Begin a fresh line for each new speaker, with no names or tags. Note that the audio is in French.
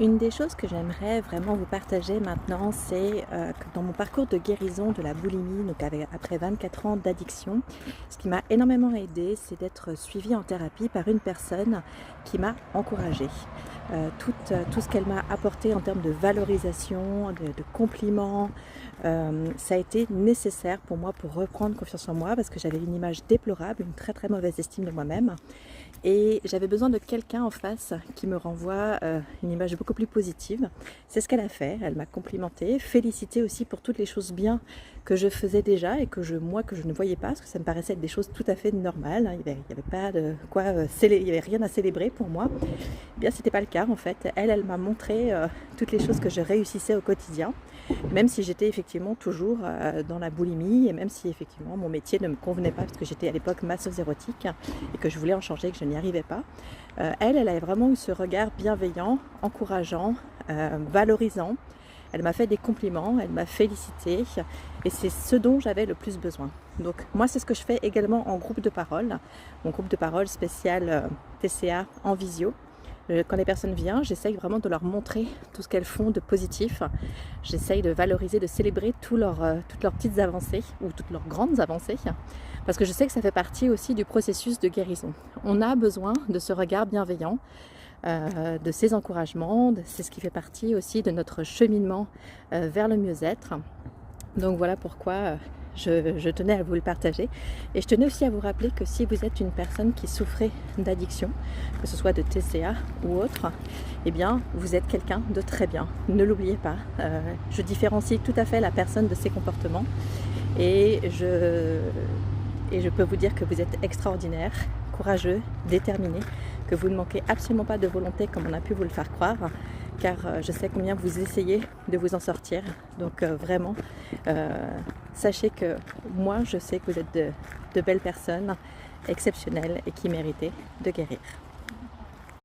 Une des choses que j'aimerais vraiment vous partager maintenant, c'est que dans mon parcours de guérison de la boulimie, donc après 24 ans d'addiction, ce qui m'a énormément aidé, c'est d'être suivie en thérapie par une personne qui m'a encouragée. Tout ce qu'elle m'a apporté en termes de valorisation, de compliments, ça a été nécessaire pour moi pour reprendre confiance en moi parce que j'avais une image déplorable, une très très mauvaise estime de moi-même. Et j'avais besoin de quelqu'un en face qui me renvoie une image beaucoup plus positive. C'est ce qu'elle a fait, elle m'a complimenté, félicité aussi pour toutes les choses bien que je faisais déjà et que je ne voyais pas, parce que ça me paraissait être des choses tout à fait normales, hein. Il n'y avait pas de quoi il n'y avait rien à célébrer pour moi. Eh bien, c'était pas le cas en fait. Elle m'a montré toutes les choses que je réussissais au quotidien, même si j'étais effectivement toujours dans la boulimie et même si effectivement mon métier ne me convenait pas parce que j'étais à l'époque masseuse érotique et que je voulais en changer, que je n'y arrivais pas. Elle avait vraiment eu ce regard bienveillant, encourageant, valorisant. Elle m'a fait des compliments, elle m'a félicité et c'est ce dont j'avais le plus besoin. Donc moi, c'est ce que je fais également en groupe de parole, mon groupe de parole spécial TCA en visio. Quand les personnes viennent, j'essaye vraiment de leur montrer tout ce qu'elles font de positif. J'essaye de valoriser, de célébrer toutes leurs petites avancées ou toutes leurs grandes avancées, parce que je sais que ça fait partie aussi du processus de guérison. On a besoin de ce regard bienveillant, de ces encouragements, c'est ce qui fait partie aussi de notre cheminement vers le mieux-être. Donc voilà pourquoi je tenais à vous le partager. Et je tenais aussi à vous rappeler que si vous êtes une personne qui souffrait d'addiction, que ce soit de TCA ou autre, eh bien vous êtes quelqu'un de très bien. Ne l'oubliez pas. Je différencie tout à fait la personne de ses comportements et je peux vous dire que vous êtes extraordinaire, courageux, déterminé, que vous ne manquez absolument pas de volonté comme on a pu vous le faire croire, car je sais combien vous essayez de vous en sortir. Donc vraiment, sachez que moi, je sais que vous êtes de belles personnes, exceptionnelles et qui méritez de guérir.